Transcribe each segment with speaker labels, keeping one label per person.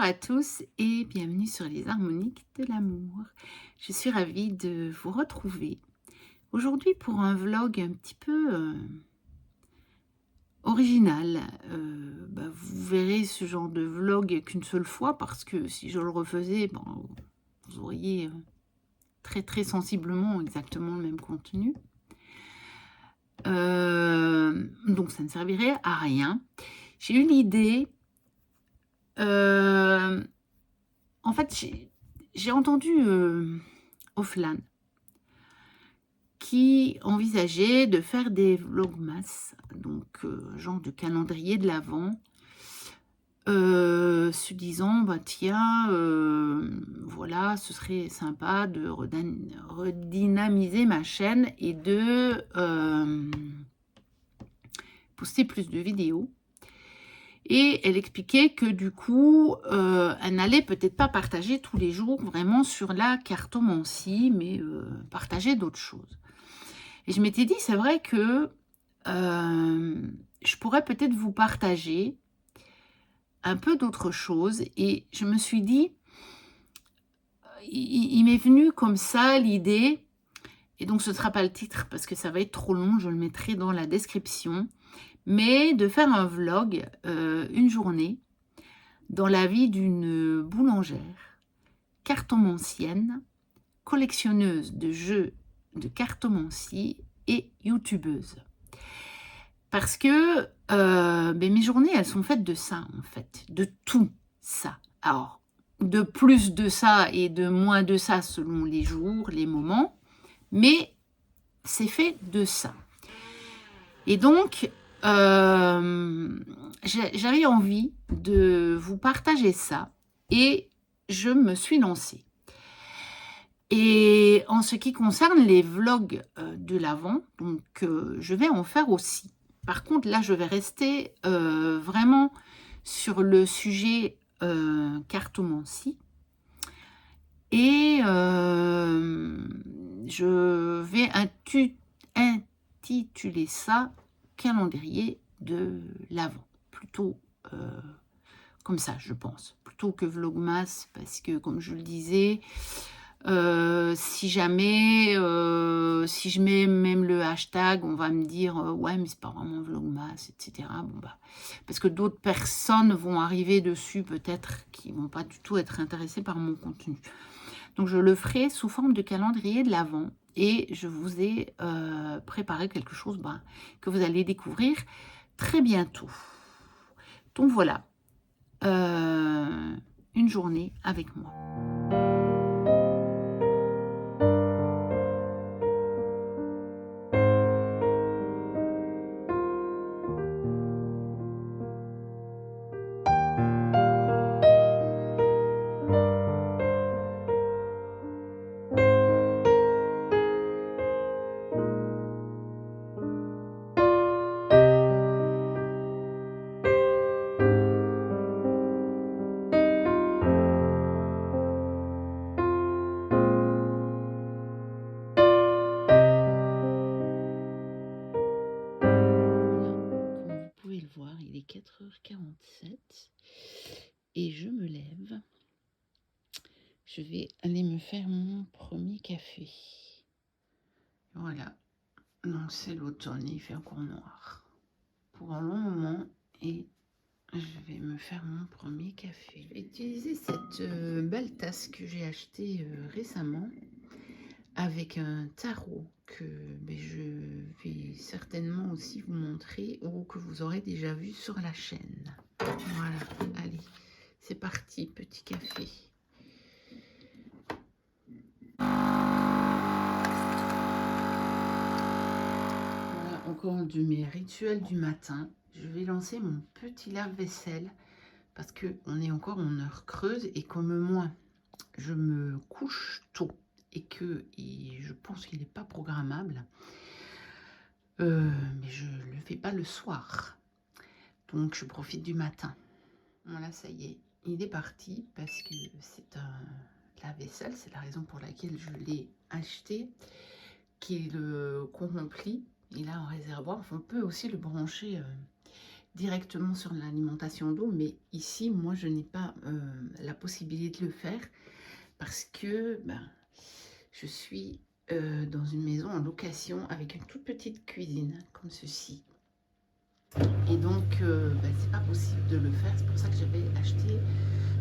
Speaker 1: à tous et bienvenue sur les harmoniques de l'amour. Je suis ravie de vous retrouver aujourd'hui pour un vlog un petit peu original. Vous verrez ce genre de vlog qu'une seule fois parce que si je le refaisais, vous auriez très sensiblement exactement le même contenu. Donc ça ne servirait à rien. J'ai eu l'idée... En fait, j'ai entendu Offlan qui envisageait de faire des vlogmas, donc genre de calendrier de l'Avent, se disant, bah tiens, voilà, ce serait sympa de redynamiser ma chaîne et de poster plus de vidéos. Et elle expliquait que du coup, elle n'allait peut-être pas partager tous les jours vraiment sur la cartomancie, mais partager d'autres choses. Et je m'étais dit, c'est vrai que je pourrais peut-être vous partager un peu d'autres choses. Et je me suis dit, il m'est venu comme ça l'idée, et donc ce ne sera pas le titre parce que ça va être trop long, je le mettrai dans la description, mais de faire un vlog, une journée, dans la vie d'une boulangère, cartomancienne, collectionneuse de jeux de cartomancie et youtubeuse. Parce que mes journées, elles sont faites de ça, en fait, de tout ça. Alors, de plus de ça et de moins de ça selon les jours, les moments, mais c'est fait de ça. Et donc, j'avais envie de vous partager ça et je me suis lancée. Et en ce qui concerne les vlogs de l'Avent, donc je vais en faire aussi. Par contre, là, je vais rester vraiment sur le sujet cartomancie. Et je vais intituler ça calendrier de l'Avent. Plutôt comme ça, je pense. Plutôt que vlogmas, parce que comme je le disais, si jamais, si je mets même le hashtag, on va me dire ouais, mais c'est pas vraiment vlogmas, etc. Bon, parce que d'autres personnes vont arriver dessus, peut-être, qui vont pas du tout être intéressées par mon contenu. Donc, je le ferai sous forme de calendrier de l'Avent et je vous ai préparé quelque chose que vous allez découvrir très bientôt. Donc, voilà, une journée avec moi. Le voir, il est 4h47 et je me lève. Je vais aller me faire mon premier café. Voilà, donc c'est l'automne, il fait encore noir pour un long moment et je vais me faire mon premier café. Je vais utiliser cette belle tasse que j'ai achetée récemment avec un tarot que je vais certainement aussi vous montrer ou que vous aurez déjà vu sur la chaîne. Voilà, allez, c'est parti, petit café. Voilà, encore un de mes rituels du matin. Je vais lancer mon petit lave-vaisselle parce qu'on est encore en heure creuse et comme moi, je me couche tôt et je pense qu'il n'est pas programmable, mais je ne le fais pas le soir. Donc, je profite du matin. Voilà, ça y est, il est parti parce que c'est un lave-vaisselle. C'est la raison pour laquelle je l'ai acheté, qui est le qu'on remplit. Il a un réservoir. Enfin, on peut aussi le brancher directement sur l'alimentation d'eau, mais ici, moi, je n'ai pas la possibilité de le faire parce que je suis dans une maison en location avec une toute petite cuisine comme ceci. Et donc, c'est pas possible de le faire. C'est pour ça que j'avais acheté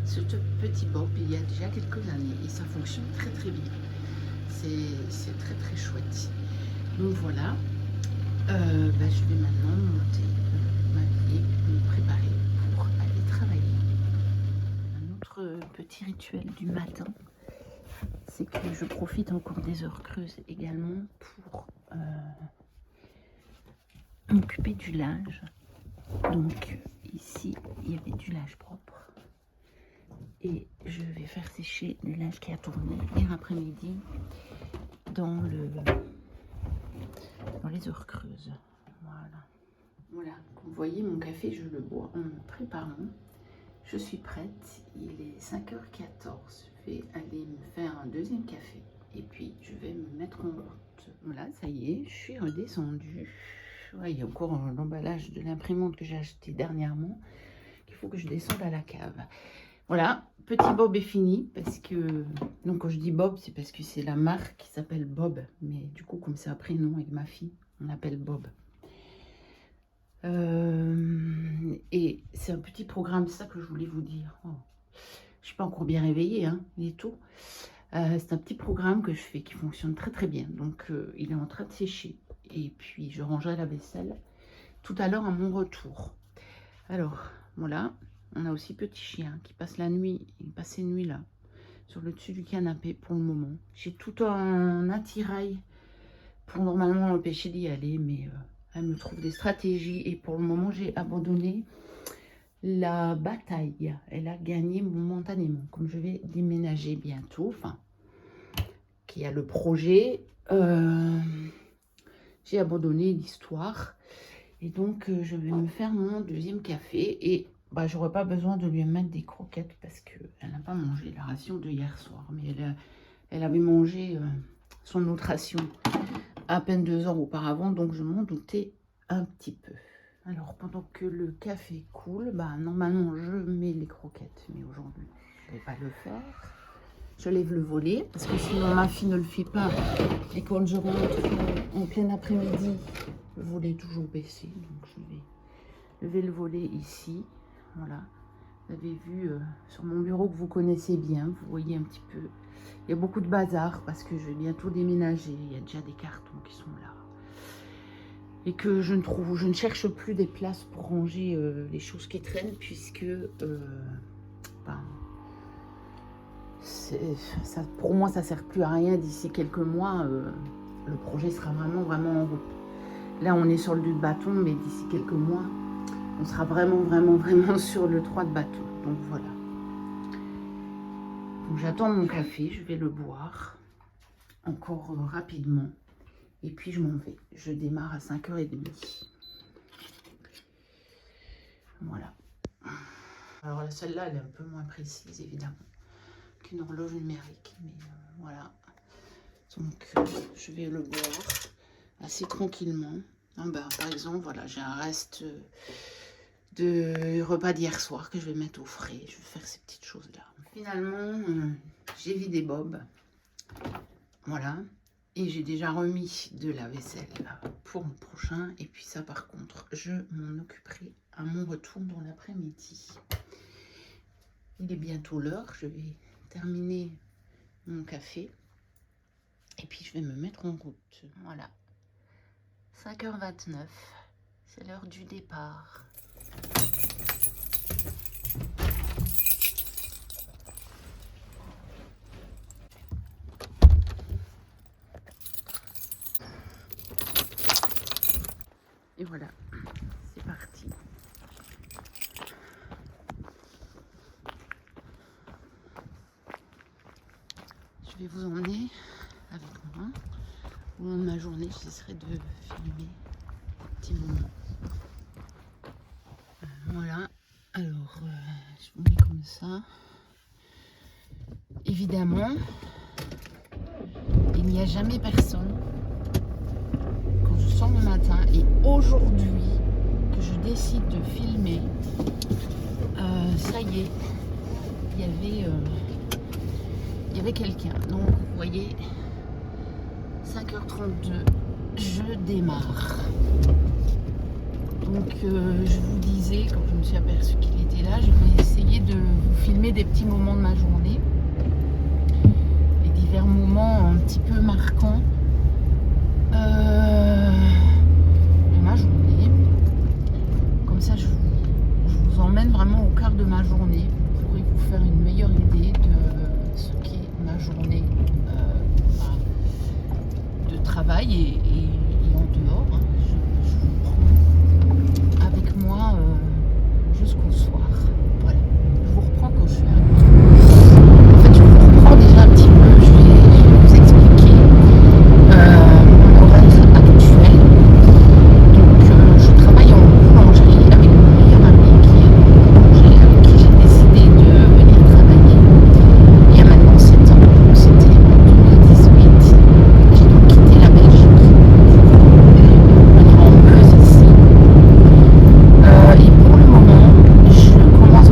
Speaker 1: ce petit bob il y a déjà quelques années et ça fonctionne très très bien. C'est très très chouette. Donc voilà, je vais maintenant monter, m'habiller, me préparer pour aller travailler. Un autre petit rituel du matin, c'est que je profite encore des heures creuses également pour m'occuper du linge. Donc ici, il y avait du linge propre. Et je vais faire sécher le linge qui a tourné hier après-midi dans les heures creuses. Voilà, comme vous voyez, mon café, je le bois en me préparant. Je suis prête, il est 5h14. Je vais aller me faire un deuxième café et puis je vais me mettre en route. Voilà, ça y est, je suis redescendue. Ouais, il y a encore l'emballage de l'imprimante que j'ai acheté dernièrement qu'il faut que je descende à la cave. Voilà, petit bob est fini parce que, donc quand je dis bob, c'est parce que c'est la marque qui s'appelle Bob, mais du coup comme c'est un prénom avec ma fille, on l'appelle Bob. Et c'est un petit programme, c'est ça que je voulais vous dire. Oh, je suis pas encore bien réveillée, hein, il est tôt. C'est un petit programme que je fais qui fonctionne très très bien. Donc il est en train de sécher et puis je rangerai la vaisselle tout à l'heure à mon retour. Alors voilà. On a aussi petit chien qui passe la nuit, il passe ses nuits là, sur le dessus du canapé pour le moment. J'ai tout un attirail pour normalement l'empêcher d'y aller, mais elle me trouve des stratégies et pour le moment j'ai abandonné la bataille. Elle a gagné momentanément, comme je vais déménager bientôt, enfin, qui a le projet, j'ai abandonné l'histoire et donc je vais me faire mon deuxième café et j'aurais pas besoin de lui mettre des croquettes parce qu'elle n'a pas mangé la ration de hier soir. Mais elle avait mangé son autre ration à peine 2 heures auparavant, donc je m'en doutais un petit peu. Alors, pendant que le café coule, normalement, je mets les croquettes. Mais aujourd'hui, je ne vais pas le faire. Je lève le volet parce que sinon, ma fille ne le fait pas. Et quand je rentre en plein après-midi, le volet est toujours baissé. Donc, je vais lever le volet ici. Voilà, vous avez vu sur mon bureau que vous connaissez bien, vous voyez un petit peu. Il y a beaucoup de bazar parce que je vais bientôt déménager. Il y a déjà des cartons qui sont là. Et que je ne cherche plus des places pour ranger les choses qui traînent puisque pour moi ça ne sert plus à rien d'ici quelques mois. Le projet sera vraiment en route. Là on est sur le du bâton, mais d'ici quelques mois on sera vraiment sur le 3 de bateau. Donc voilà. Donc j'attends mon café, je vais le boire encore rapidement. Et puis je m'en vais. Je démarre à 5h30. Voilà. Alors celle-là, elle est un peu moins précise, évidemment, qu'une horloge numérique. Mais voilà. Donc je vais le boire assez tranquillement. Par exemple, voilà, j'ai un reste de repas d'hier soir que je vais mettre au frais. Je vais faire ces petites choses-là. Finalement, j'ai vidé Bob. Voilà. Et j'ai déjà remis de la vaisselle pour le prochain. Et puis ça, par contre, je m'en occuperai à mon retour dans l'après-midi. Il est bientôt l'heure. Je vais terminer mon café. Et puis je vais me mettre en route. Voilà. 5h29. C'est l'heure du départ. Et voilà, c'est parti. Je vais vous emmener avec moi. Au long de ma journée, j'essaierai de filmer un petit moment. Voilà, alors je vous mets comme ça. Évidemment, il n'y a jamais personne quand je sors le matin et aujourd'hui que je décide de filmer, ça y est, il y avait quelqu'un. Donc vous voyez, 5h32, je démarre. Donc je vous disais, quand je me suis aperçue qu'il était là, je vais essayer de vous filmer des petits moments de ma journée, les divers moments un petit peu marquants de ma journée. Comme ça, je vous emmène vraiment au cœur de ma journée. Vous pourrez vous faire une meilleure idée de ce qu'est ma journée de travail et en dehors. Hein. Je vous prends avec moi jusqu'au soir. Voilà, je vous reprends quand je suis arrivée. En fait, je vous reprends déjà un petit peu, je vais vous expliquer mon horaire actuel. Donc, je travaille en boulangerie avec mon meilleur ami qui est boulanger, avec qui j'ai décidé de venir travailler il y a maintenant 7 ans. Donc, c'était en 2018. J'ai donc quitté la Belgique pour venir en Meuse ici. Et pour le moment, je commence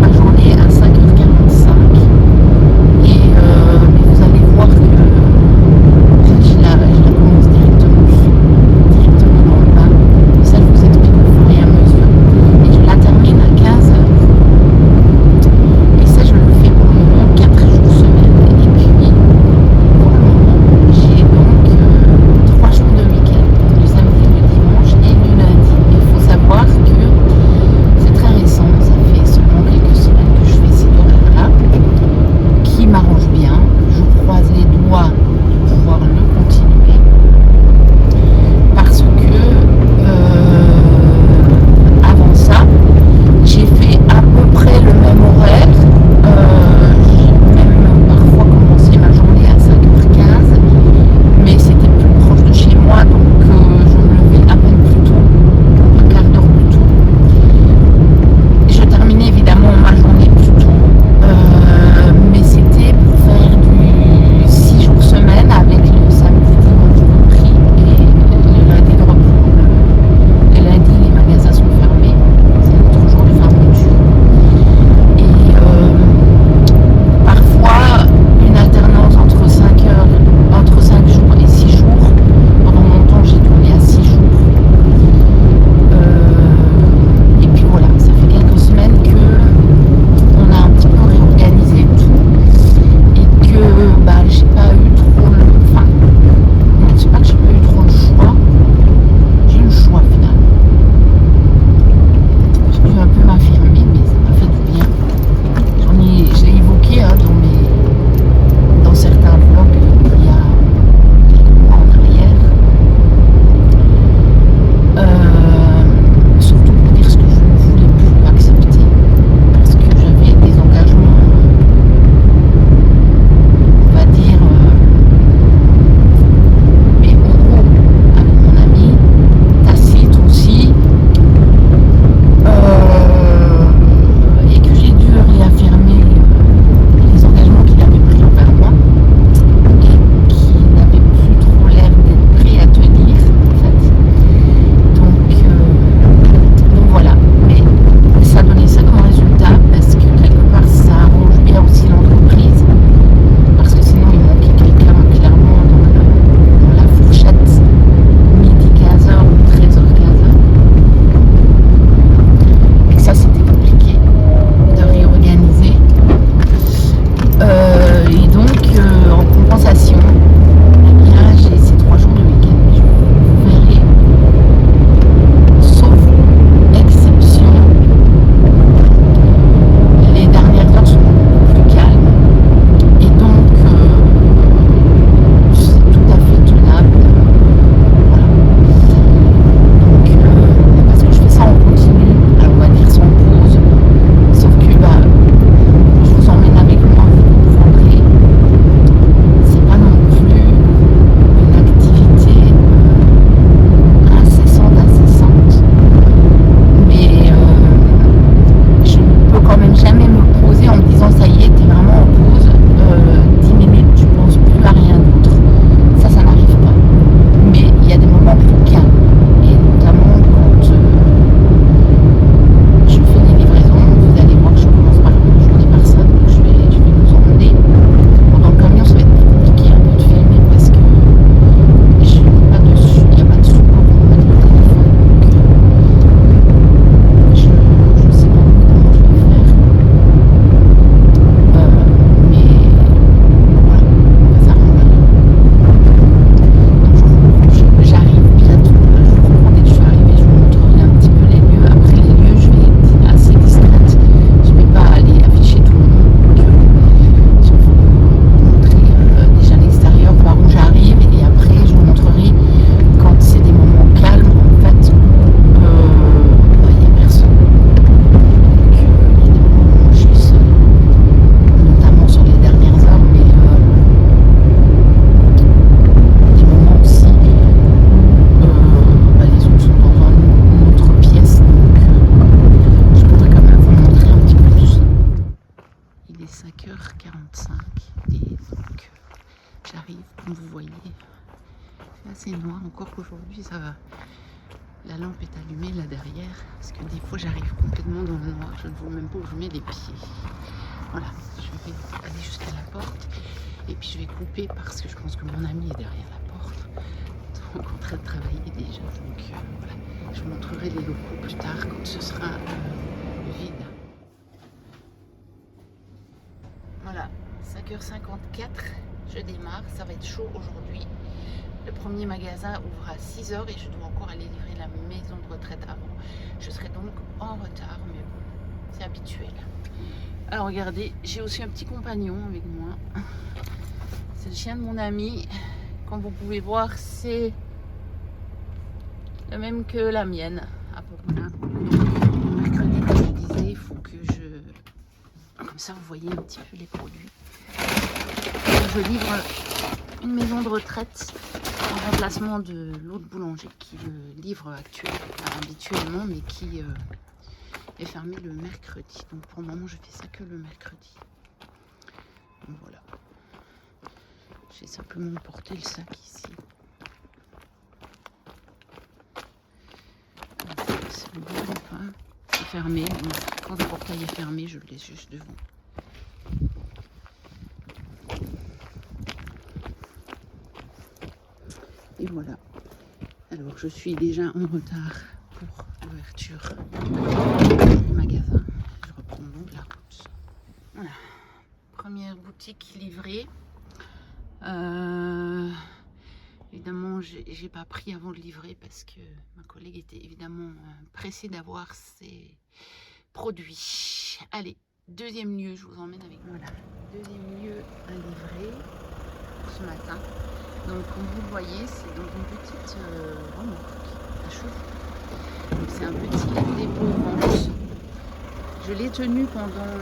Speaker 1: encore qu'aujourd'hui ça va. La lampe est allumée là derrière, parce que des fois j'arrive complètement dans le noir, je ne vois même pas où je mets les pieds. Voilà, je vais aller jusqu'à la porte et puis je vais couper parce que je pense que mon ami est derrière la porte, donc en train de travailler déjà. Donc voilà, je vous montrerai les locaux plus tard quand ce sera vide. Voilà, 5h54, je démarre, ça va être chaud aujourd'hui. Le premier magasin ouvre à 6h et je dois encore aller livrer la maison de retraite avant. Je serai donc en retard, mais bon, c'est habituel. Alors regardez, j'ai aussi un petit compagnon avec moi. C'est le chien de mon ami. Comme vous pouvez voir, c'est le même que la mienne. À peu près. Mercredi, comme je disais, il faut que je... Comme ça, vous voyez un petit peu les produits. Je livre une maison de retraite en remplacement de l'autre boulanger qui le livre habituellement, mais qui est fermé le mercredi. Donc pour le moment, je fais ça que le mercredi. Donc voilà. J'ai simplement porté le sac ici. C'est le bon pas. C'est fermé. Donc, quand le portail est fermé, je le laisse juste devant. Et voilà. Alors je suis déjà en retard pour l'ouverture du magasin. Je reprends donc la route. Voilà. Première boutique livrée. Évidemment, j'ai pas pris avant de livrer parce que ma collègue était évidemment pressée d'avoir ses produits. Allez, deuxième lieu, je vous emmène avec moi. Voilà, deuxième lieu à livrer pour ce matin. Donc, comme vous le voyez, c'est dans une petite remorque à chevaux. C'est un petit dépôt-vente. Je l'ai tenu pendant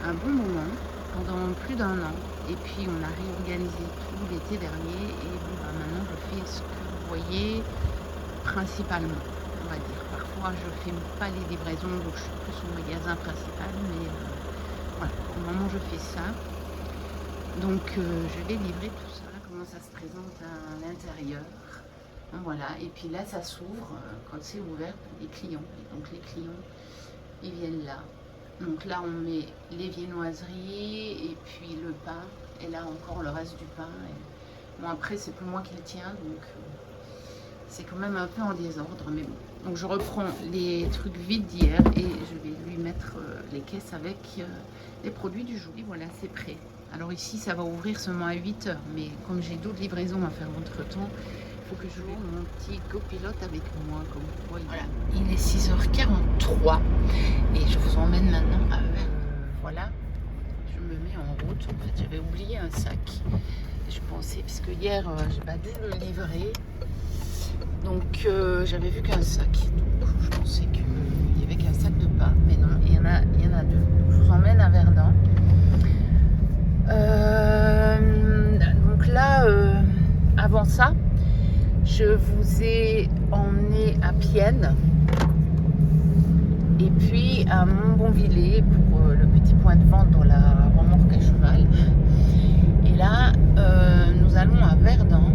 Speaker 1: un bon moment, pendant plus d'1 an. Et puis, on a réorganisé tout l'été dernier. Et bon, bah, maintenant, je fais ce que vous voyez principalement, on va dire. Parfois, je ne fais pas les livraisons, donc je suis plus au magasin principal. Mais voilà, pour le moment, je fais ça. Donc, je vais livrer tout ça. Comment ça se présente à l'intérieur. Voilà, et puis là ça s'ouvre quand c'est ouvert les clients. Et donc les clients ils viennent là. Donc là on met les viennoiseries et puis le pain. Et là encore le reste du pain. Et bon après c'est plus moi qui le tiens donc c'est quand même un peu en désordre. Mais bon. Donc je reprends les trucs vides d'hier et je vais lui mettre les caisses avec les produits du jour. Et voilà, c'est prêt. Alors ici, ça va ouvrir seulement à 8h, mais comme j'ai d'autres livraisons à faire entre-temps, il faut que je loue mon petit copilote avec moi, comme vous voyez. Voilà, il est 6h43 et je vous emmène maintenant à voilà, je me mets en route. En fait, j'avais oublié un sac. Et je pensais, puisque hier, j'ai pas dû le livrer, donc j'avais vu qu'un sac. Donc je pensais qu'il y avait qu'un sac de pain, mais non, il y en a 2. Je vous emmène à Verdun. Donc là, avant ça, je vous ai emmené à Pienne et puis à Montbonvillers pour le petit point de vente dans la remorque à cheval. Et là, nous allons à Verdun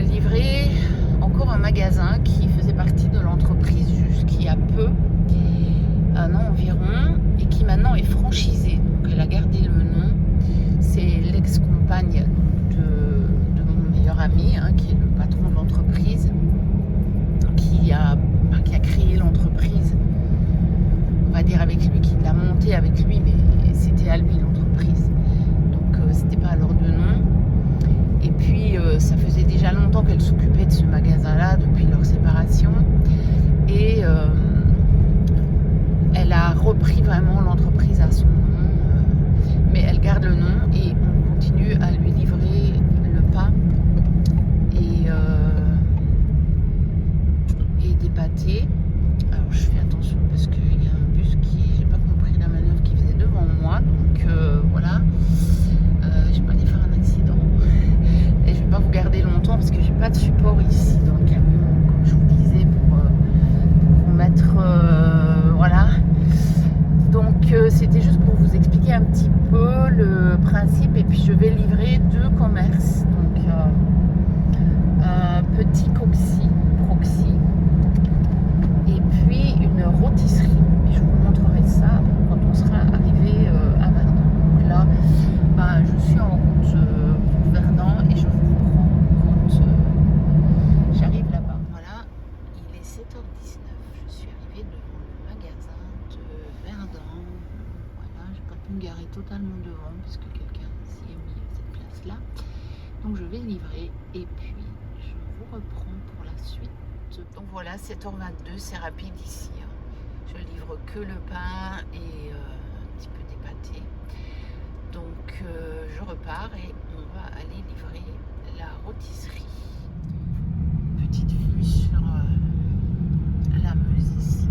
Speaker 1: livrer encore un magasin qui faisait partie de l'entreprise jusqu'il y a peu, un an environ, et qui maintenant est franchisé. Donc elle a gardé le nom. C'est l'ex-compagne de mon meilleur ami, hein, qui est le patron de l'entreprise, qui a créé l'entreprise, on va dire avec lui, qui l'a montée avec lui, mais c'était à lui l'entreprise. Donc c'était pas à leur de nom. Et puis ça faisait déjà longtemps qu'elle s'occupait de ce magasin-là depuis leur séparation. Et elle a repris vraiment l'entreprise à son nom, mais elle garde le nom et on continue à lui livrer le pain et des pâtés. Alors je fais attention parce qu'il y a un bus qui, j'ai pas compris la manœuvre qu'il faisait devant moi, donc voilà, je vais pas aller faire un accident et je vais pas vous garder longtemps parce que j'ai pas de support ici dans le camion, comme je vous disais, pour vous mettre voilà. Donc c'était juste pour vous expliquer un petit peu le principe et puis je vais livrer 2 commerces. Donc Donc voilà, 7h22, c'est rapide ici. Hein. Je livre que le pain et un petit peu des pâtés. Donc je repars et on va aller livrer la rôtisserie. Petite vue sur la Meuse ici,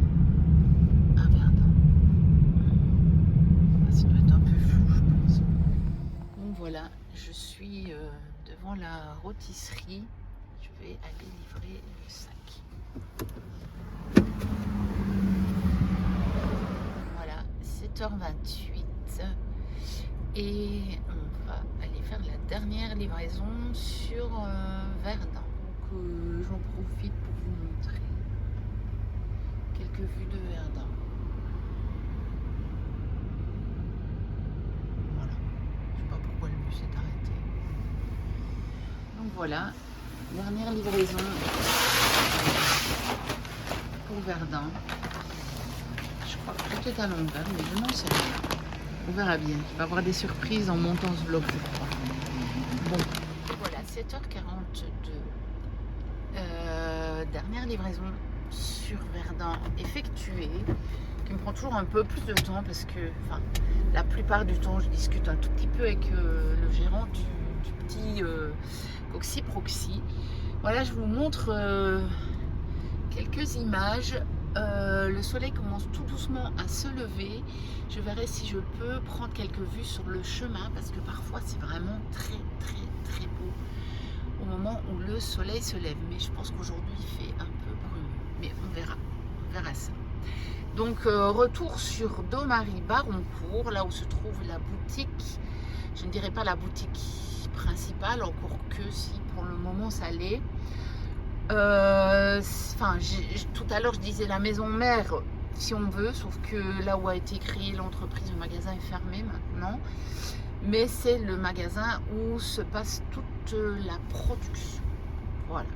Speaker 1: à Verdun. Ça doit être un peu flou, je pense. Donc voilà, je suis devant la rôtisserie. Je vais aller livrer le sac. Voilà, 7h28. Et on va aller faire la dernière livraison sur Verdun. Donc j'en profite pour vous montrer quelques vues de Verdun. Voilà, je sais pas pourquoi le bus s'est arrêté. Donc voilà, dernière livraison pour Verdun. Je crois que tout est à l'envers, mais je n'en sais rien. On verra bien. Il va y avoir des surprises en montant ce vlog, je crois. Bon, voilà, 7h42. Dernière livraison sur Verdun effectuée, qui me prend toujours un peu plus de temps parce que, enfin, la plupart du temps, je discute un tout petit peu avec le gérant du petit Coxy Proxy. Voilà, je vous montre quelques images. Le soleil commence tout doucement à se lever. Je verrai si je peux prendre quelques vues sur le chemin parce que parfois c'est vraiment très beau au moment où le soleil se lève. Mais je pense qu'aujourd'hui il fait un peu brumeux. Mais on verra ça. Donc retour sur Domary-Baroncourt, là où se trouve la boutique. Je ne dirais pas la boutique principale, encore que si pour le moment ça l'est. Enfin, tout à l'heure je disais la maison mère si on veut, sauf que là où a été créée l'entreprise, le magasin est fermé maintenant, mais c'est le magasin où se passe toute la production. Voilà,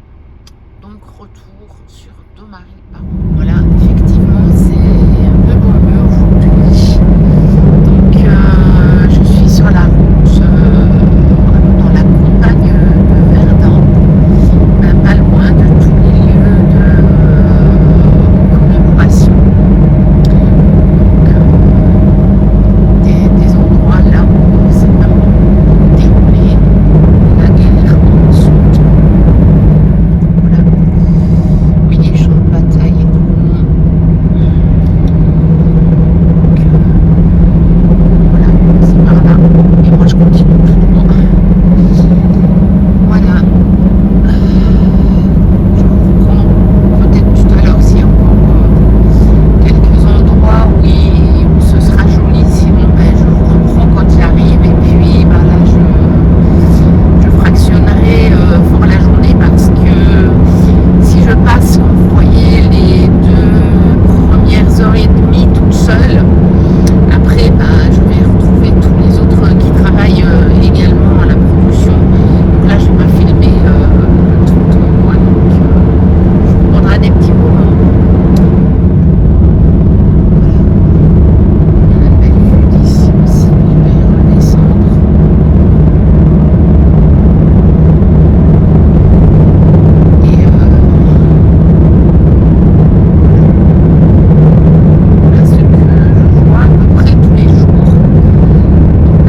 Speaker 1: donc retour sur Domary-Baroncourt. Voilà, effectivement c'est un peu brumeux aujourd'hui, donc je suis sur la route dans la campagne de Verdun, pas loin de tous les lieux de commémoration. Donc, des endroits là où s'est vraiment déroulée la guerre ensuite. Voilà. Oui, les champs de bataille et tout. Donc, voilà, c'est par là. Et moi je continue tout droit. Voilà. Je vous reprends peut-être tout à l'heure s'il y a encore quelques endroits où ce sera joli. Sinon, je vous reprends quand j'arrive. Et puis là, je fractionnerai pour la journée parce que si je passe, comme vous voyez, les 2 premières heures et demie toute seule, après, je vais retrouver tous les autres qui travaillent également à la production. Donc là, je vais pas filmer tout le temps, quoi. Donc, je vous prendrai des petits moments. Voilà. Il y a une belle vue d'ici aussi, je vais redescendre. Et là, ce que je vois à peu près tous les jours.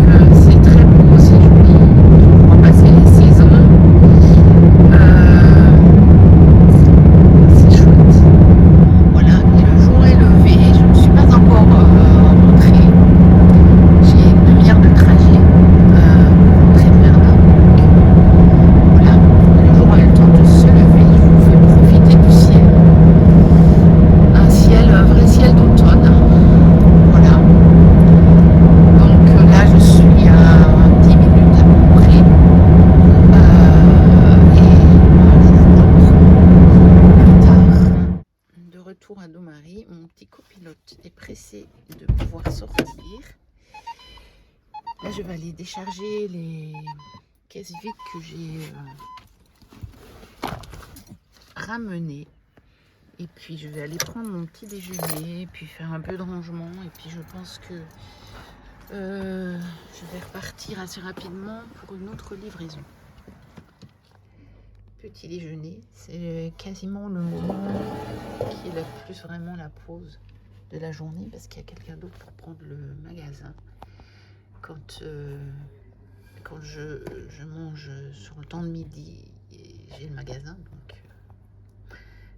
Speaker 1: Donc c'est très beau, c'est joli. Je vois passer les saisons. C'est chouette. Voilà, et le jour est levé. Je ne suis pas encore rentrée. J'ai une demi-heure de trajet pour rentrer de Verdun. Donc, voilà, le jour a eu le temps de se lever. Je vous fais profiter du ciel. Un vrai ciel d'automne. Voilà. Donc là, je suis à 10 minutes à peu près. Et je vous reprends plus tard. De retour à Domary, mon petit copilote est pressé de pouvoir sortir. Là, je vais aller décharger les caisses vides que j'ai ramenées. Et puis, je vais aller prendre mon petit déjeuner, puis faire un peu de rangement. Et puis, je pense que je vais repartir assez rapidement pour une autre livraison. petit déjeuner. C'est quasiment le moment qui est le plus vraiment la pause de la journée parce qu'il y a quelqu'un d'autre pour prendre le magasin. Quand je mange sur le temps de midi, j'ai le magasin, donc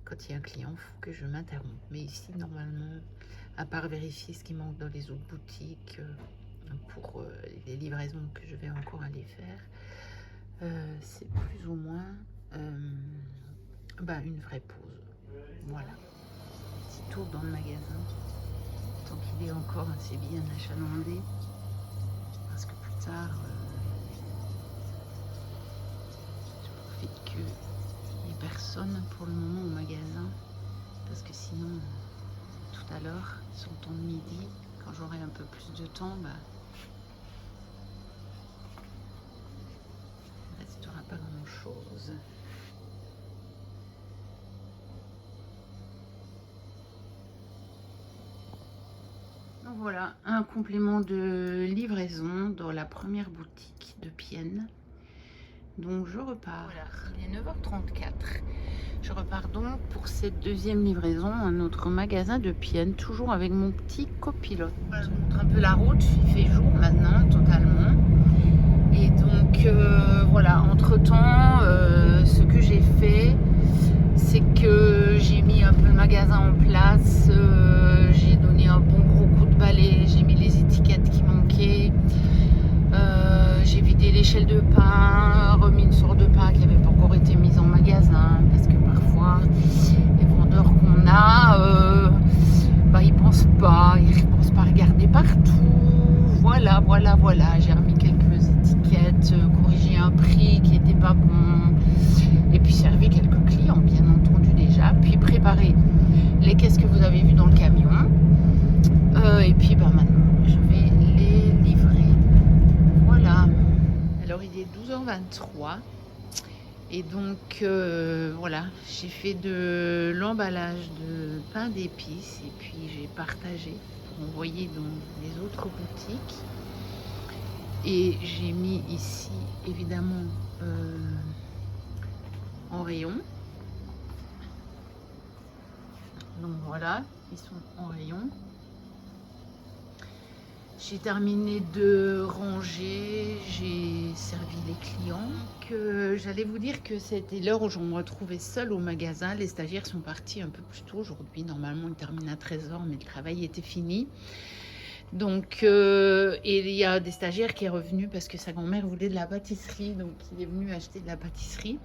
Speaker 1: quand il y a un client, il faut que je m'interrompe. Mais ici, normalement, à part vérifier ce qui manque dans les autres boutiques pour les livraisons que je vais encore aller faire, c'est plus ou moins une vraie pause. Voilà, petit tour dans le magasin, tant qu'il est encore assez bien achalandé, parce que plus tard, je profite qu'il n'y ait personne pour le moment au magasin, parce que sinon, tout à l'heure, sur le temps de midi, quand j'aurai un peu plus de temps, il ne restera pas grand chose. Donc voilà, un complément de livraison dans la première boutique de Pienne. Donc je repars. Voilà, il est 9h34. Je repars donc pour cette deuxième livraison à notre magasin de Pienne, toujours avec mon petit copilote. Voilà, je vous montre un peu la route, il fait jour maintenant totalement. Et donc voilà, entre-temps, ce que j'ai fait, c'est que j'ai mis un peu le magasin en place, j'ai donné un bon gros coup de balai, j'ai mis les étiquettes qui manquaient, j'ai vidé l'échelle de pain, remis une sorte de pain qui n'avait pas encore été mise en magasin, parce que parfois les vendeurs qu'on a, ils pensent pas regarder partout. Voilà, j'ai remis quelques étiquettes, corrigé un prix qui n'était pas bon, et puis servi quelques clients bien entendu déjà, puis préparé les caisses que vous avez vues dans le camion, et puis maintenant je vais les livrer. Voilà, alors il est 12h23 et donc voilà, j'ai fait de l'emballage de pain d'épices et puis j'ai partagé pour envoyer dans les autres boutiques, et j'ai mis ici évidemment en rayon. Donc voilà, ils sont en rayon. J'ai terminé de ranger, j'ai servi les clients. J'allais vous dire que c'était l'heure où je me retrouvais seule au magasin. Les stagiaires sont partis un peu plus tôt aujourd'hui. Normalement, ils terminent à 13h, mais le travail était fini. Donc, et il y a des stagiaires qui est revenu parce que sa grand-mère voulait de la pâtisserie. Donc, il est venu acheter de la pâtisserie.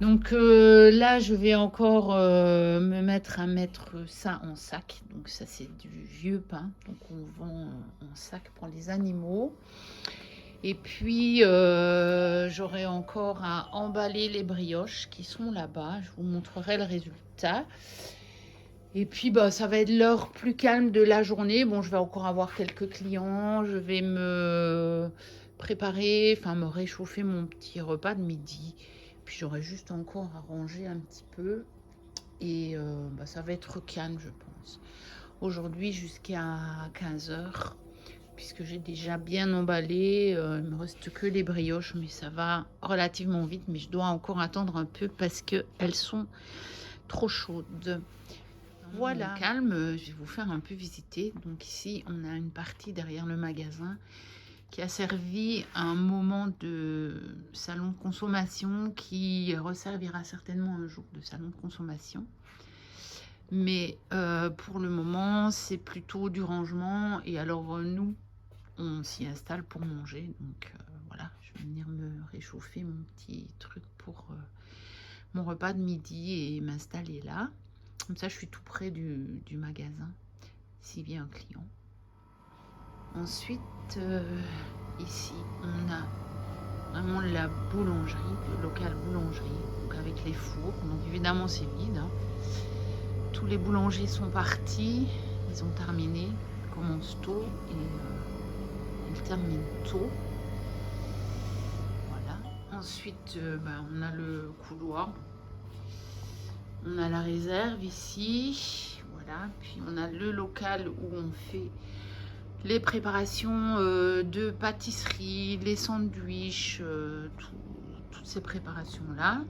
Speaker 1: Donc là, je vais encore me mettre à mettre ça en sac. Donc ça, c'est du vieux pain. Donc on vend en sac pour les animaux. Et puis, j'aurai encore à emballer les brioches qui sont là-bas. Je vous montrerai le résultat. Et puis, ça va être l'heure plus calme de la journée. Bon, je vais encore avoir quelques clients. Je vais me préparer, me réchauffer mon petit repas de midi. Puis j'aurai juste encore à ranger un petit peu. Et ça va être calme, je pense. Aujourd'hui, jusqu'à 15h, puisque j'ai déjà bien emballé. Il me reste que les brioches, mais ça va relativement vite. Mais je dois encore attendre un peu parce qu'elles sont trop chaudes. Voilà, calme, je vais vous faire un peu visiter. Donc ici, on a une partie derrière le magasin qui a servi à un moment de salon de consommation, qui resservira certainement un jour de salon de consommation. Mais pour le moment, c'est plutôt du rangement. Et alors, nous, on s'y installe pour manger. Donc voilà, je vais venir me réchauffer mon petit truc pour mon repas de midi et m'installer là. Comme ça, je suis tout près du magasin, s'il vient un client. Ensuite, ici, on a vraiment la boulangerie, le local boulangerie, donc avec les fours. Donc évidemment, c'est vide. Hein. Tous les boulangers sont partis, ils ont terminé. Ils commencent tôt et ils terminent tôt. Voilà. Ensuite, on a le couloir. On a la réserve ici. Voilà. Puis on a le local où on fait les préparations de pâtisserie, les sandwichs, toutes ces préparations-là.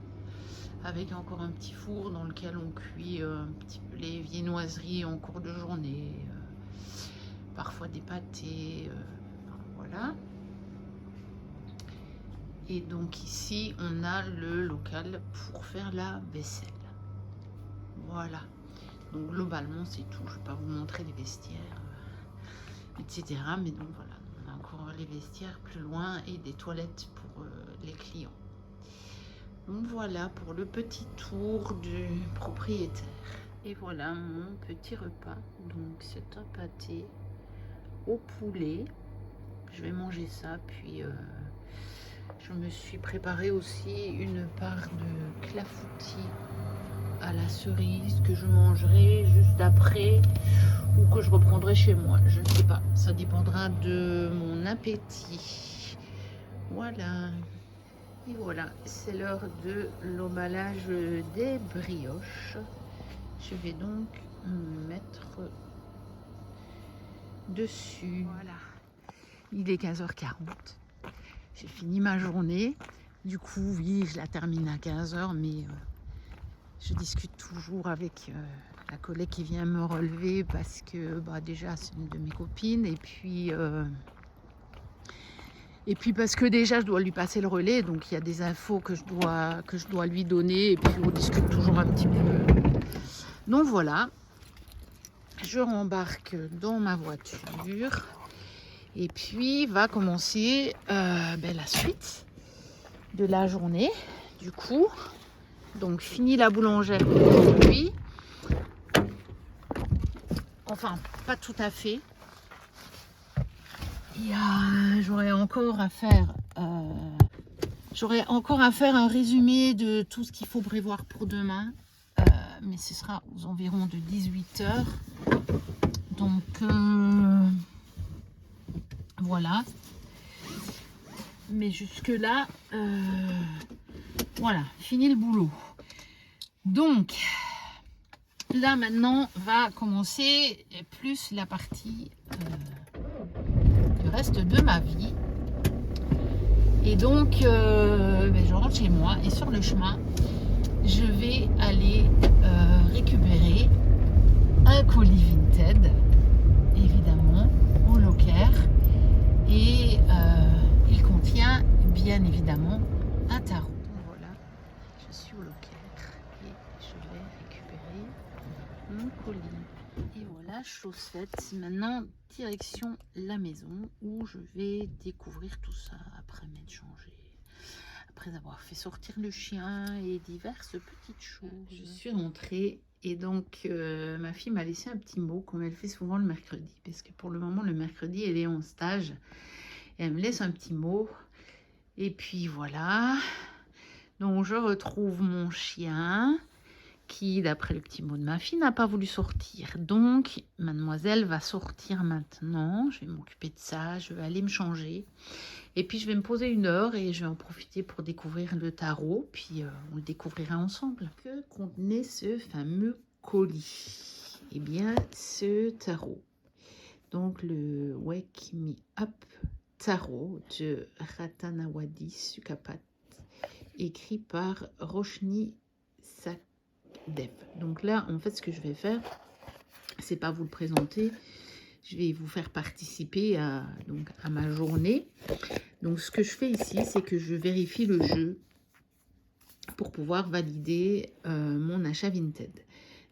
Speaker 1: avec encore un petit four dans lequel on cuit un petit peu les viennoiseries en cours de journée, parfois des pâtés, voilà. Et donc ici, on a le local pour faire la vaisselle. Voilà. Donc globalement, c'est tout. Je ne vais pas vous montrer les vestiaires, etc. Mais donc voilà, on a encore les vestiaires plus loin et des toilettes pour les clients. Donc voilà pour le petit tour du propriétaire. Et voilà mon petit repas. Donc c'est un pâté au poulet. Je vais manger ça, puis je me suis préparé aussi une part de clafoutis à la cerise que je mangerai juste après ou que je reprendrai chez moi. Je ne sais pas, ça dépendra de mon appétit. Voilà. Et voilà, c'est l'heure de l'emballage des brioches. Je vais donc me mettre dessus. Voilà. Il est 15h40. J'ai fini ma journée. Du coup, oui, je la termine à 15h, mais je discute toujours avec la collègue qui vient me relever parce que déjà, c'est une de mes copines. Et puis parce que déjà, je dois lui passer le relais. Donc, il y a des infos que je dois lui donner. Et puis, on discute toujours un petit peu. Donc, voilà. Je rembarque dans ma voiture. Et puis, va commencer la suite de la journée. Du coup, donc fini la boulangère aujourd'hui. Enfin, pas tout à fait. J'aurais encore à faire un résumé de tout ce qu'il faut prévoir pour demain. Mais ce sera aux environs de 18h. Donc voilà. Mais jusque là, voilà, fini le boulot. Donc là maintenant va commencer plus la partie du reste de ma vie. Et donc je rentre chez moi et sur le chemin je vais aller récupérer un colis Vinted, évidemment, au Locker. Et il contient bien évidemment un tarot. Donc voilà, je suis au Locker et je vais récupérer mon colis. Et voilà, chose faite. Maintenant, direction la maison où je vais découvrir tout ça après m'être changée, après avoir fait sortir le chien et diverses petites choses. Je suis rentrée et donc ma fille m'a laissé un petit mot comme elle fait souvent le mercredi, parce que pour le moment le mercredi elle est en stage et elle me laisse un petit mot. Et puis voilà, donc je retrouve mon chien qui, d'après le petit mot de ma fille, n'a pas voulu sortir. Donc mademoiselle va sortir maintenant, je vais m'occuper de ça, je vais aller me changer. Et puis je vais me poser 1 heure et je vais en profiter pour découvrir le tarot. Puis on le découvrira ensemble. Que contenait ce fameux colis? Eh bien, ce tarot. Donc le Wake Me Up Tarot de Ratanawadi Sukapat, écrit par Roshni Sakdev. Donc là, en fait, ce que je vais faire, c'est pas vous le présenter. Je vais vous faire participer à ma journée. Donc, ce que je fais ici, c'est que je vérifie le jeu pour pouvoir valider mon achat Vinted.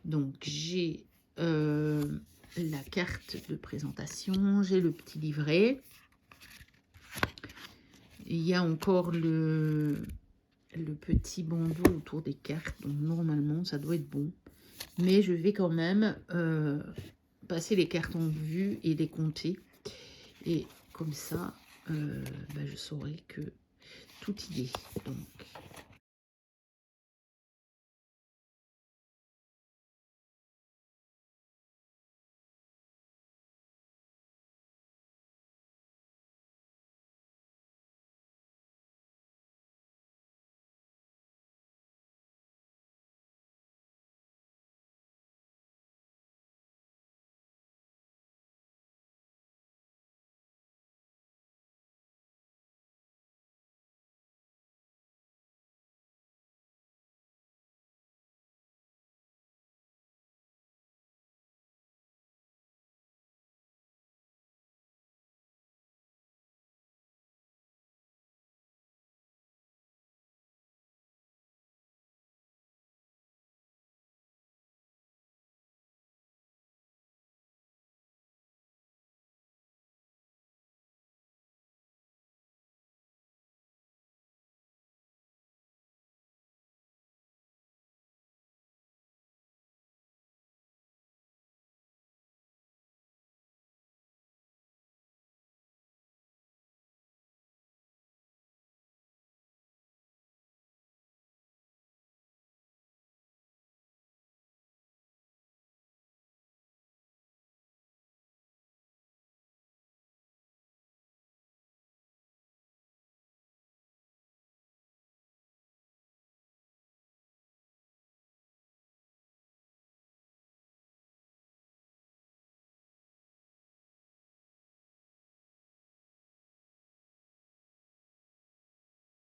Speaker 1: Donc, j'ai la carte de présentation, j'ai le petit livret. Il y a encore le petit bandeau autour des cartes. Donc, normalement, ça doit être bon. Mais je vais quand même passer les cartes en vue et les compter. Et comme ça, je saurai que tout y est. Donc,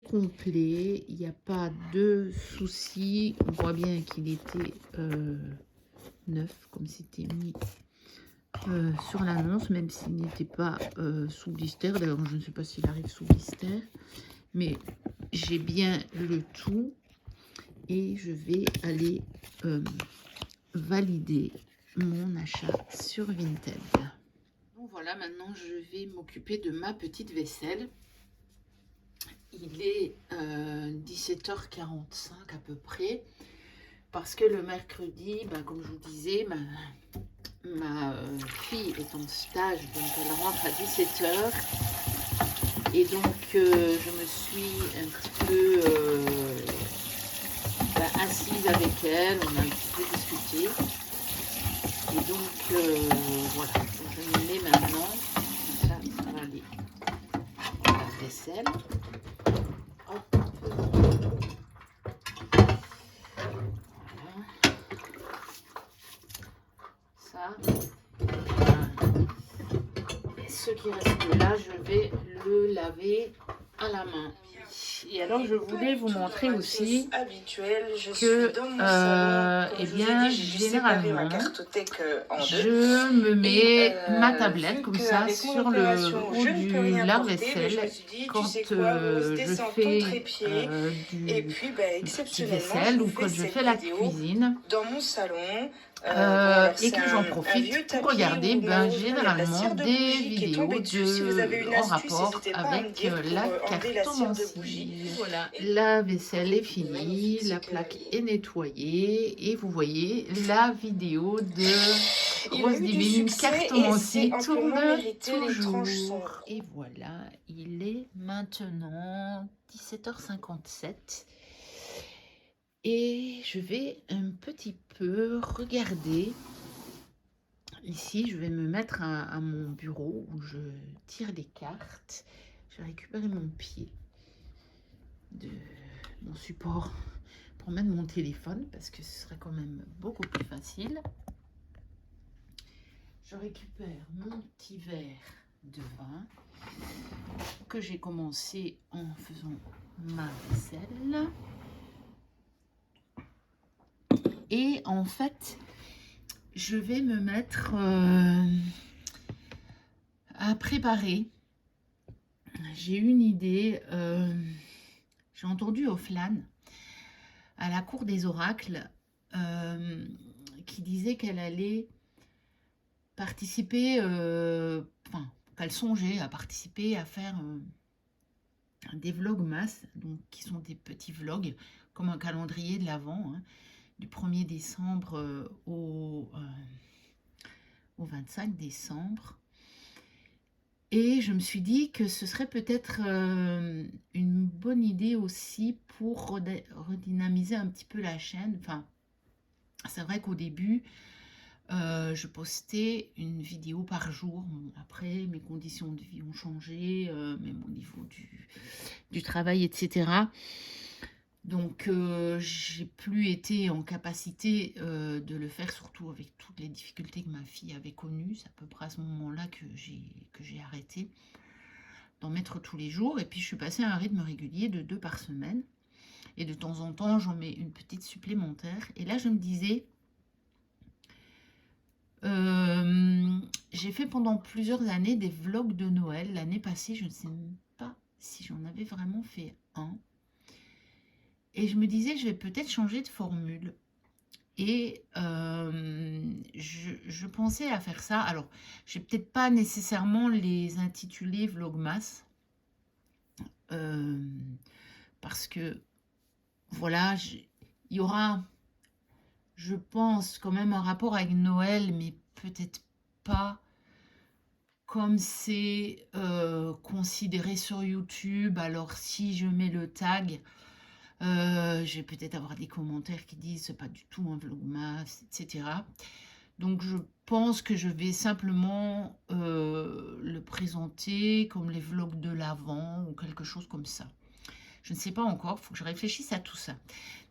Speaker 1: complet, il n'y a pas de souci. On voit bien qu'il était neuf, comme c'était mis sur l'annonce, même s'il n'était pas sous blister. D'ailleurs, je ne sais pas s'il arrive sous blister, mais j'ai bien le tout et je vais aller valider mon achat sur Vinted. Donc voilà, maintenant je vais m'occuper de ma petite vaisselle. Il est 17h45 à peu près, parce que le mercredi, comme je vous disais, ma fille est en stage, donc elle rentre à 17h. Et donc je me suis un petit peu assise avec elle, on a un petit peu discuté. Et donc voilà, donc je me mets maintenant, ça va aller dans la vaisselle. Hop. Ça. Et ce qui reste là, je vais le laver à la main. Et alors, je voulais vous montrer aussi que, eh bien, généralement, je me mets ma tablette comme ça sur le haut du lave-vaisselle quand je fais du petit vaisselle ou quand je fais la cuisine.
Speaker 2: Dans mon salon,
Speaker 1: et que j'en profite pour regarder généralement des vidéos en rapport avec la cartomancie. Voilà, la vaisselle est finie, la plaque est nettoyée et vous voyez la vidéo de Rose Divine Cartomancie tourne toujours. Et voilà, il est maintenant 17h57. Et je vais un petit peu regarder. Ici, je vais me mettre à mon bureau où je tire les cartes. Je vais récupérer mon pied de mon support pour mettre mon téléphone parce que ce serait quand même beaucoup plus facile. Je récupère mon petit verre de vin que j'ai commencé en faisant ma vaisselle. Et en fait, je vais me mettre à préparer. J'ai une idée. J'ai entendu Offlan à la cour des oracles qui disait qu'elle allait participer, enfin, qu'elle songeait à participer à faire des vlogmas, donc qui sont des petits vlogs, comme un calendrier de l'Avent, hein, du 1er décembre au 25 décembre. Et je me suis dit que ce serait peut-être une bonne idée aussi pour redynamiser un petit peu la chaîne. Enfin, c'est vrai qu'au début, je postais une vidéo par jour. Bon, après, mes conditions de vie ont changé, même au niveau du travail, etc. Donc, j'ai plus été en capacité de le faire, surtout avec toutes les difficultés que ma fille avait connues. C'est à peu près à ce moment-là que j'ai arrêté d'en mettre tous les jours. Et puis, je suis passée à un rythme régulier de 2 par semaine. Et de temps en temps, j'en mets une petite supplémentaire. Et là, je me disais, j'ai fait pendant plusieurs années des vlogs de Noël. L'année passée, je ne sais même pas si j'en avais vraiment fait un. Et je me disais, je vais peut-être changer de formule. Et je pensais à faire ça. Alors, je vais peut-être pas nécessairement les intituler Vlogmas. Parce que, voilà, il y aura, je pense, quand même un rapport avec Noël, mais peut-être pas comme c'est considéré sur YouTube. Alors, si je mets le tag... je vais peut-être avoir des commentaires qui disent c'est pas du tout un vlogmas, etc. Donc je pense que je vais simplement le présenter comme les vlogs de l'Avent ou quelque chose comme ça. Je ne sais pas encore, il faut que je réfléchisse à tout ça.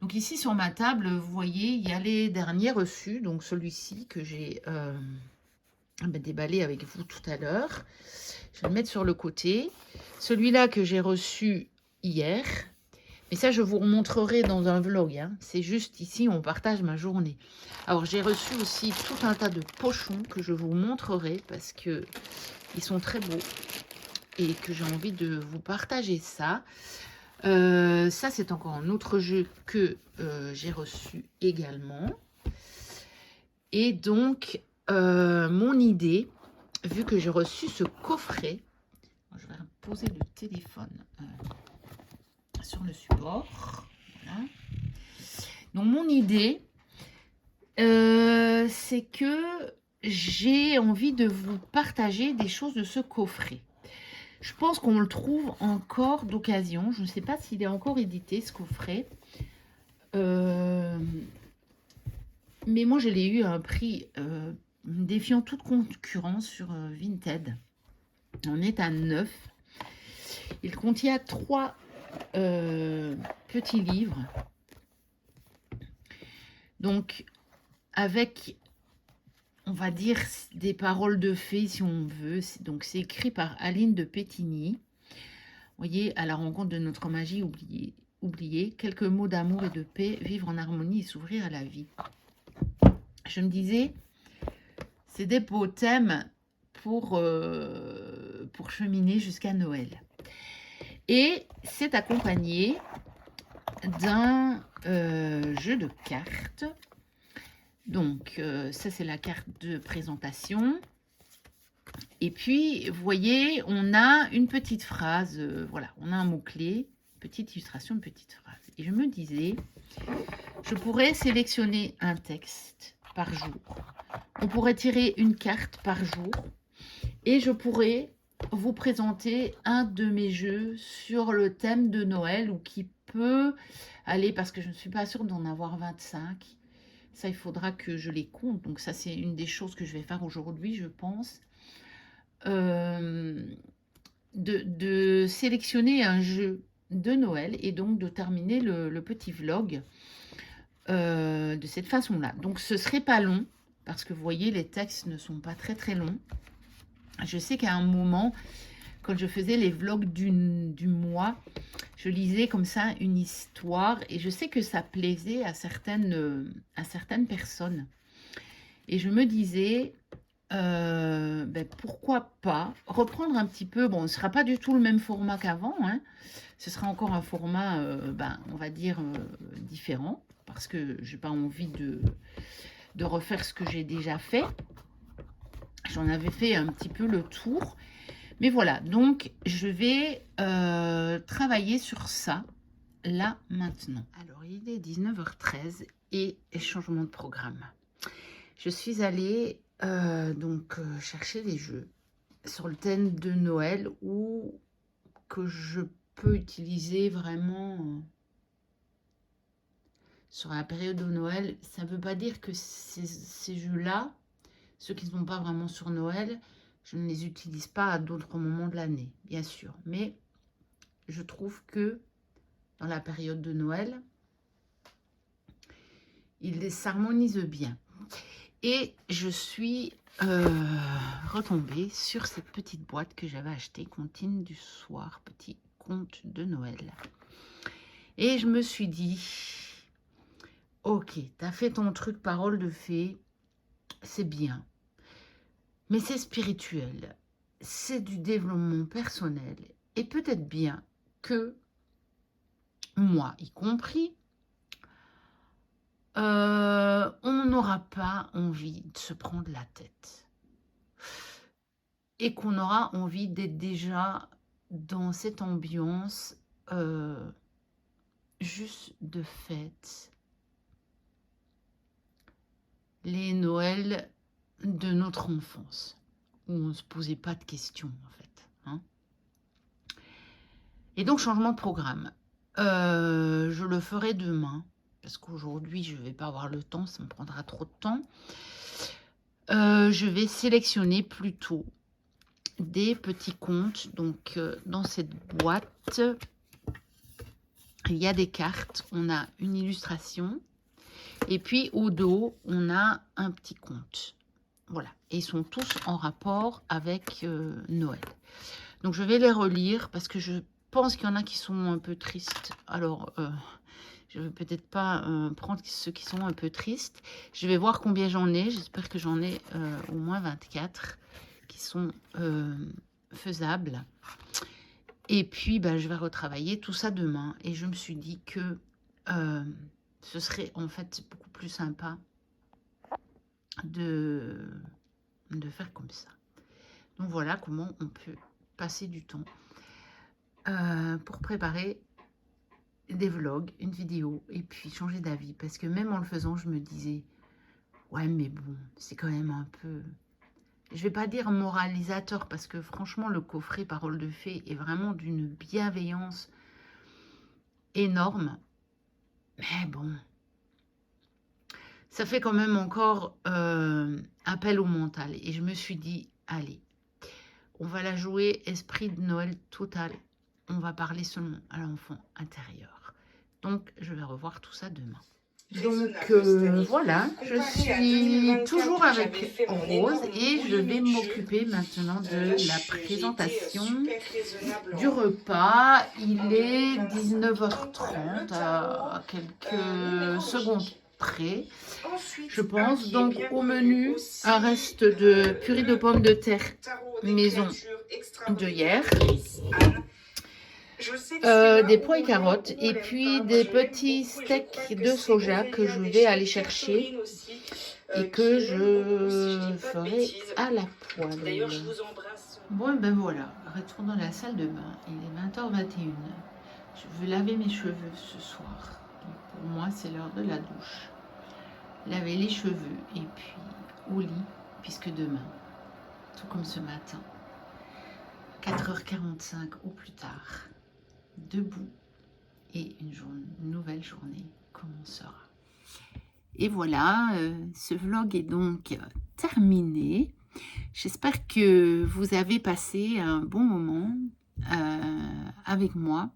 Speaker 1: Donc ici sur ma table, vous voyez, il y a les derniers reçus. Donc celui-ci que j'ai déballé avec vous tout à l'heure. Je vais le mettre sur le côté. Celui-là que j'ai reçu hier. Et ça, je vous remontrerai dans un vlog. Hein. C'est juste ici, on partage ma journée. Alors, j'ai reçu aussi tout un tas de pochons que je vous montrerai parce que ils sont très beaux et que j'ai envie de vous partager ça. Ça, c'est encore un autre jeu que j'ai reçu également. Et donc, mon idée, vu que j'ai reçu ce coffret, je vais poser le téléphone sur le support. Voilà. Donc, mon idée, c'est que j'ai envie de vous partager des choses de ce coffret. Je pense qu'on le trouve encore d'occasion. Je ne sais pas s'il est encore édité, ce coffret. Mais moi, je l'ai eu à un prix défiant toute concurrence sur Vinted. On est à 9. Il contient 3 petits livres. Donc, avec, on va dire, des paroles de fées, si on veut. Donc, c'est écrit par Aline de Pétigny. Vous voyez, à la rencontre de notre magie oubliée, quelques mots d'amour et de paix, vivre en harmonie et s'ouvrir à la vie. Je me disais, c'est des beaux thèmes pour cheminer jusqu'à Noël. Et c'est accompagné d'un jeu de cartes. Donc, ça, c'est la carte de présentation. Et puis, vous voyez, on a une petite phrase. Voilà, on a un mot-clé, petite illustration, une petite phrase. Et je me disais, je pourrais sélectionner un texte par jour. On pourrait tirer une carte par jour. Et je pourrais vous présenter un de mes jeux sur le thème de Noël ou qui peut aller, parce que je ne suis pas sûre d'en avoir 25. Ça, il faudra que je les compte. Donc ça, c'est une des choses que je vais faire aujourd'hui, je pense. De sélectionner un jeu de Noël et donc de terminer le petit vlog de cette façon-là. Donc ce serait pas long, parce que vous voyez, les textes ne sont pas très très longs. Je sais qu'à un moment, quand je faisais les vlogs du mois, je lisais comme ça une histoire et je sais que ça plaisait à certaines personnes. Et je me disais, pourquoi pas reprendre un petit peu, bon, ce ne sera pas du tout le même format qu'avant, hein, ce sera encore un format, on va dire, différent, parce que je n'ai pas envie de refaire ce que j'ai déjà fait. J'en avais fait un petit peu le tour. Mais voilà, donc je vais travailler sur ça, là, maintenant. Alors, il est 19h13 et changement de programme. Je suis allée chercher des jeux sur le thème de Noël ou que je peux utiliser vraiment sur la période de Noël. Ça ne veut pas dire que ces jeux-là, ceux qui ne sont pas vraiment sur Noël, je ne les utilise pas à d'autres moments de l'année, bien sûr. Mais je trouve que dans la période de Noël, ils s'harmonisent bien. Et je suis retombée sur cette petite boîte que j'avais achetée, Comptine du soir, petit conte de Noël. Et je me suis dit, ok, tu as fait ton truc parole de fée, c'est bien. Mais c'est spirituel, c'est du développement personnel. Et peut-être bien que, moi y compris, on n'aura pas envie de se prendre la tête. Et qu'on aura envie d'être déjà dans cette ambiance juste de fête. Les Noëls de notre enfance, où on ne se posait pas de questions, en fait. Hein. Et donc, changement de programme. Je le ferai demain, parce qu'aujourd'hui, je ne vais pas avoir le temps, ça me prendra trop de temps. Je vais sélectionner plutôt des petits contes. Donc, dans cette boîte, il y a des cartes, on a une illustration. Et puis, au dos, on a un petit conte. Voilà. Et ils sont tous en rapport avec Noël. Donc, je vais les relire parce que je pense qu'il y en a qui sont un peu tristes. Alors, je ne vais peut-être pas prendre ceux qui sont un peu tristes. Je vais voir combien j'en ai. J'espère que j'en ai au moins 24 qui sont faisables. Et puis, bah, je vais retravailler tout ça demain. Et je me suis dit que ce serait en fait beaucoup plus sympa de faire comme ça. Donc voilà comment on peut passer du temps pour préparer des vlogs, une vidéo et puis changer d'avis. Parce que même en le faisant, je me disais, ouais mais bon, c'est quand même un peu... Je vais pas dire moralisateur parce que franchement, le coffret Parole de Fée est vraiment d'une bienveillance énorme. Mais bon, ça fait quand même encore appel au mental. Et je me suis dit, allez, on va la jouer esprit de Noël total. On va parler seulement à l'enfant intérieur. Donc, je vais revoir tout ça demain. Donc, voilà, je suis toujours avec Rose et je vais m'occuper maintenant de la présentation du repas. Il est 19h30 à quelques secondes près, je pense. Donc, au menu, un reste de purée de pommes de terre maison de hier. Des pois et carottes et puis des petits steaks de soja que je vais aller chercher et que je ferai à la poêle. Bon, ben voilà, retour dans la salle de bain. Il est 20h21. Je vais laver mes cheveux ce soir. Donc pour moi, c'est l'heure de la douche. Laver les cheveux et puis au lit, puisque demain, tout comme ce matin, 4h45 au plus tard, debout et une nouvelle journée commencera. Et voilà, ce vlog est donc terminé. J'espère que vous avez passé un bon moment avec moi.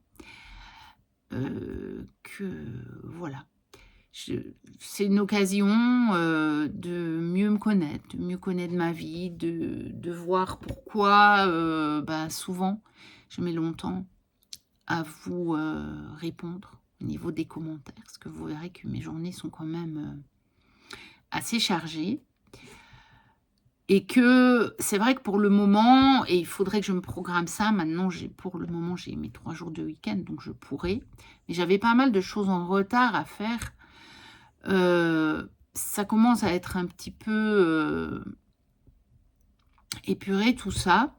Speaker 1: Voilà, c'est une occasion de mieux me connaître, de mieux connaître ma vie, de voir pourquoi souvent je mets longtemps à vous répondre au niveau des commentaires, parce que vous verrez que mes journées sont quand même assez chargées. Et que c'est vrai que pour le moment, et il faudrait que je me programme ça, maintenant pour le moment j'ai mes 3 jours de week-end, donc je pourrais. Mais j'avais pas mal de choses en retard à faire. Ça commence à être un petit peu épuré tout ça.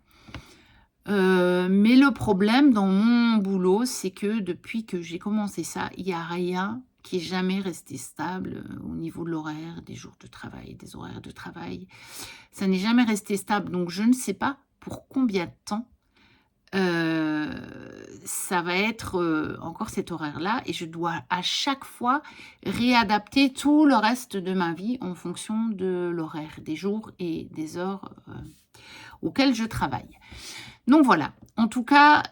Speaker 1: Mais le problème dans mon boulot, c'est que depuis que j'ai commencé ça, il n'y a rien qui est jamais resté stable au niveau de l'horaire, des jours de travail, des horaires de travail. Ça n'est jamais resté stable, donc je ne sais pas pour combien de temps ça va être encore cet horaire-là, et je dois à chaque fois réadapter tout le reste de ma vie en fonction de l'horaire, des jours et des heures auxquelles je travaille. Donc voilà, en tout cas,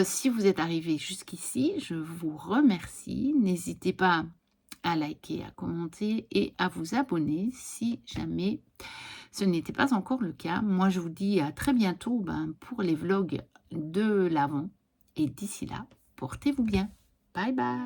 Speaker 1: si vous êtes arrivé jusqu'ici, je vous remercie. N'hésitez pas à liker, à commenter et à vous abonner si jamais ce n'était pas encore le cas. Moi, je vous dis à très bientôt pour les vlogs de l'Avent. Et d'ici là, portez-vous bien. Bye bye.